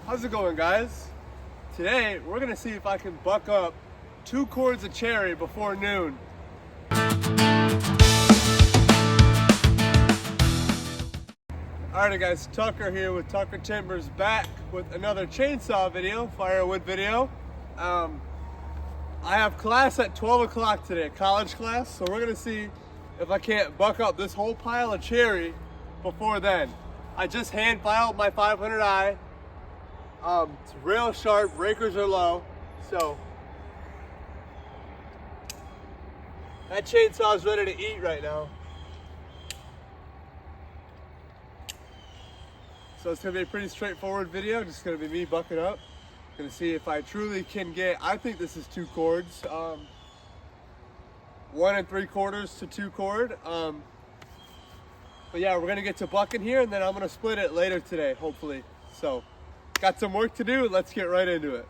How's it going, guys? Today we're gonna see if I can buck up 2 cords of cherry before noon. Alright guys, Tucker here with Tucker Timbers, back with another chainsaw video, firewood video. I have class at 12 o'clock today, college class, so we're gonna see if I can't buck up this whole pile of cherry before then. I just hand filed my 500i. It's real sharp, breakers are low, so that chainsaw is ready to eat right now. So it's gonna be a pretty straightforward video, just gonna be me bucking up. Gonna see if I truly can get, I think this is 2 cords, 1 3/4 to 2 cord. But yeah, we're gonna get to bucking here and then I'm gonna split it later today, hopefully. So, got some work to do, let's get right into it.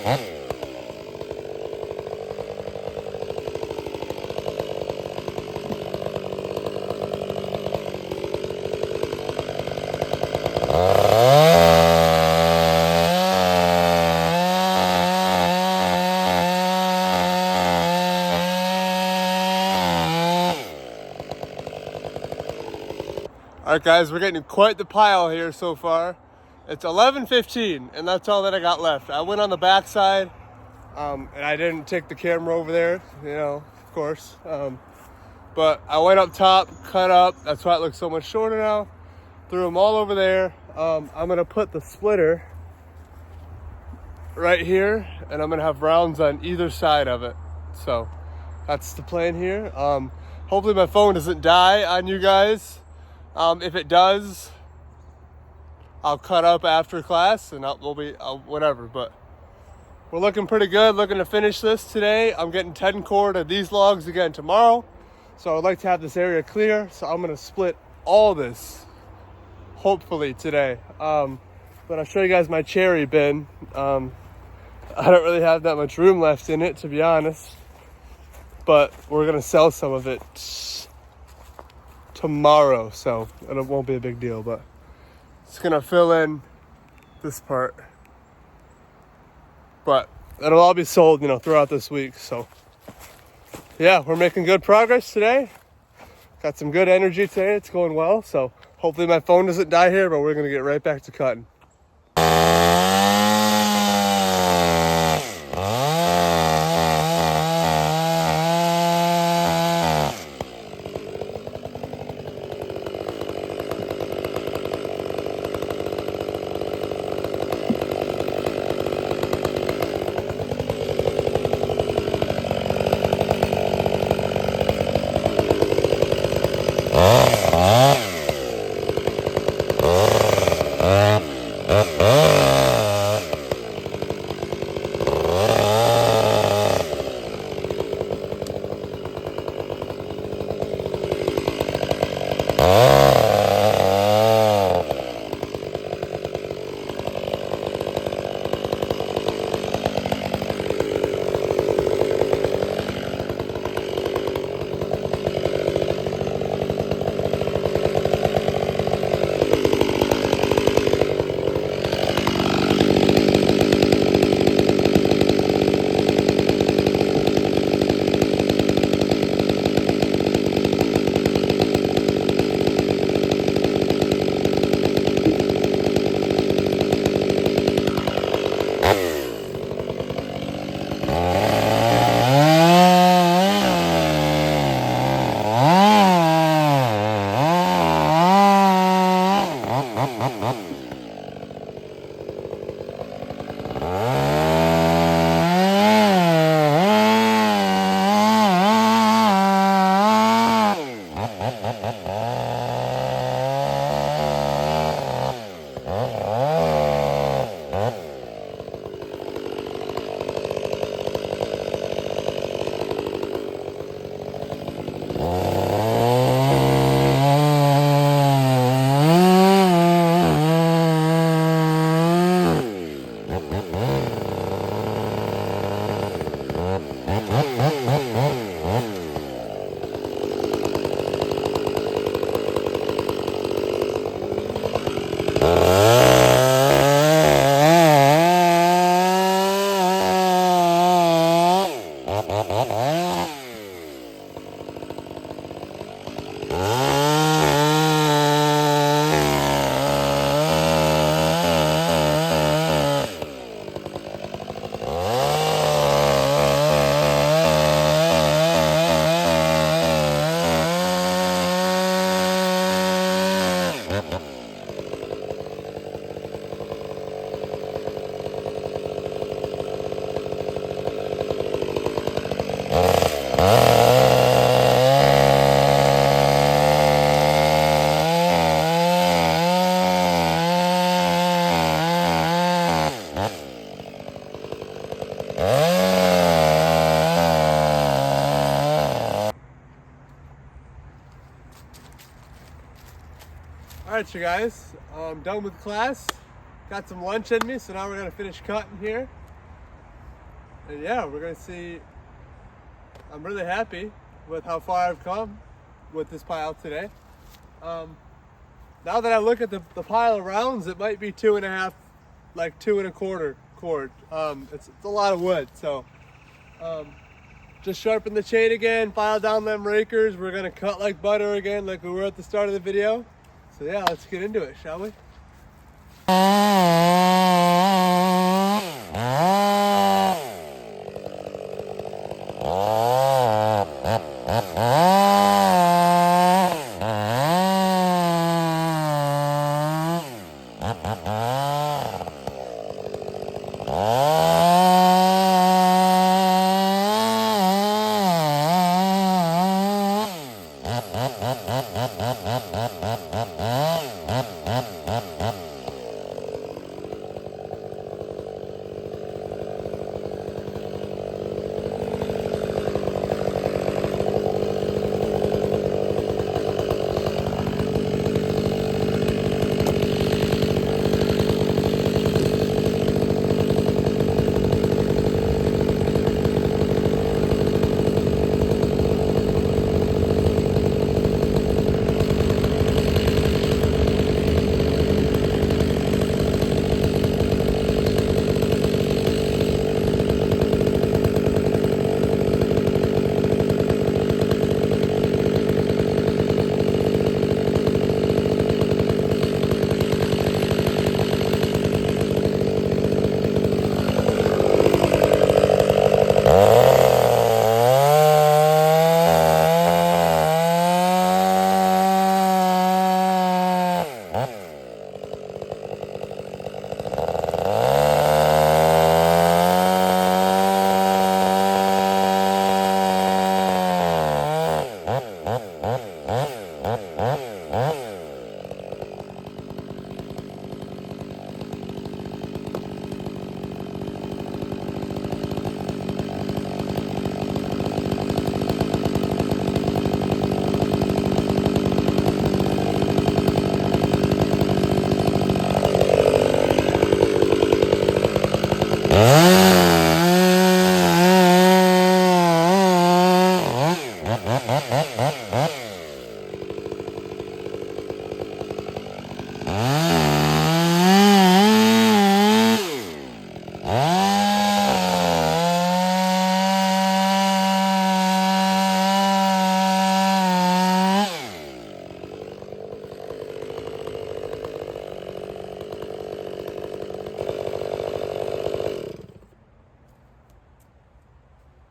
Alright guys, we're getting quite the pile here so far. It's 11:15 and that's all that I got left. I went on the backside and I didn't take the camera over there, you know, of course. But I went up top, cut up, that's why it looks so much shorter now. Threw them all over there. I'm gonna put the splitter right here and I'm gonna have rounds on either side of it. So that's the plan here. Hopefully my phone doesn't die on you guys. If it does, I'll cut up after class and I'll whatever, but we're looking pretty good, looking to finish this today. I'm getting 10 cord of these logs again tomorrow. So I would like to have this area clear. So I'm gonna split all this, hopefully today. But I'll show you guys my cherry bin. I don't really have that much room left in it, to be honest. But we're gonna sell some of it tomorrow, so it won't be a big deal, but it's gonna fill in this part. But it'll all be sold, you know, throughout this week. So yeah, we're making good progress today. Got some good energy today. It's going well. So hopefully my phone doesn't die here, but we're gonna get right back to cutting. Alright you guys, I'm done with class. Got some lunch in me, so now we're gonna finish cutting here. And yeah, we're gonna see. I'm really happy with how far I've come with this pile today. Now that I look at the pile of rounds, it might be 2.5, like 2.25 cord. It's a lot of wood, so just sharpen the chain again, file down them rakers. We're gonna cut like butter again, like we were at the start of the video. So yeah, let's get into it, shall we?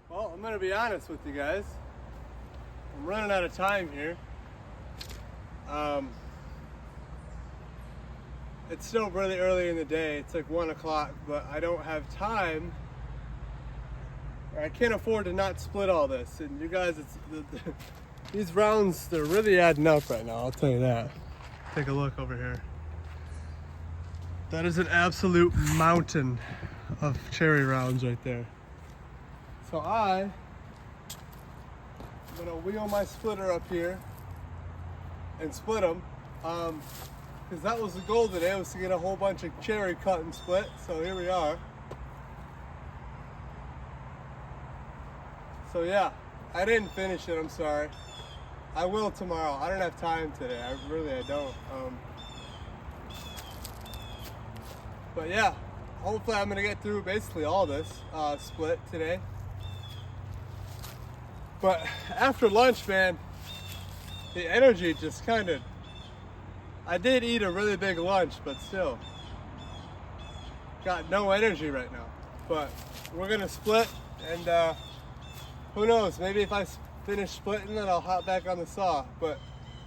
Well, I'm gonna be honest with you guys. I'm running out of time here. It's still really early in the day. It's like 1 o'clock, but I don't have time. Or I can't afford to not split all this. And you guys, these rounds, they're really adding up right now. I'll tell you that. Take a look over here. That is an absolute mountain of cherry rounds right there. So I'm gonna wheel my splitter up here and split them. Because that was the goal today, was to get a whole bunch of cherry cut and split. So here we are. So yeah, I didn't finish it, I'm sorry. I will tomorrow. I don't have time today. I don't. But yeah, hopefully I'm gonna get through basically all this split today. But after lunch, man, the energy just kind of, I did eat a really big lunch, but still got no energy right now. But we're gonna split, and who knows, maybe if I finish splitting, then I'll hop back on the saw. But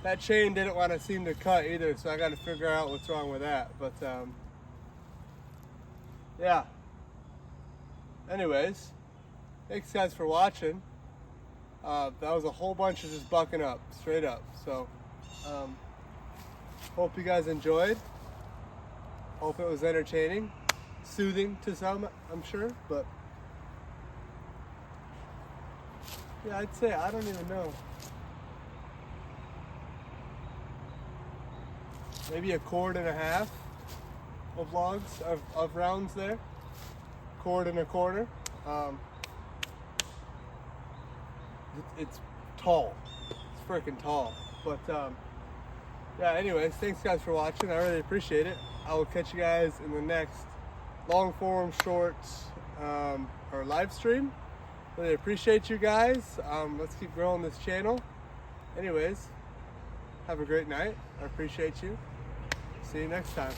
that chain didn't want to seem to cut either, so I got to figure out what's wrong with that. But yeah, anyways, thanks guys for watching. That was a whole bunch of just bucking up, straight up. So hope you guys enjoyed. Hope it was entertaining, soothing to some, I'm sure. But yeah, I'd say, I don't even know, maybe 1.5 cords of logs, of rounds there. 1.25 cords. It's tall. It's freaking tall. But yeah, anyways, thanks guys for watching. I really appreciate it. I will catch you guys in the next long form shorts or live stream. Really appreciate you guys. Let's keep growing this channel. Anyways, have a great night. I appreciate you. See you next time.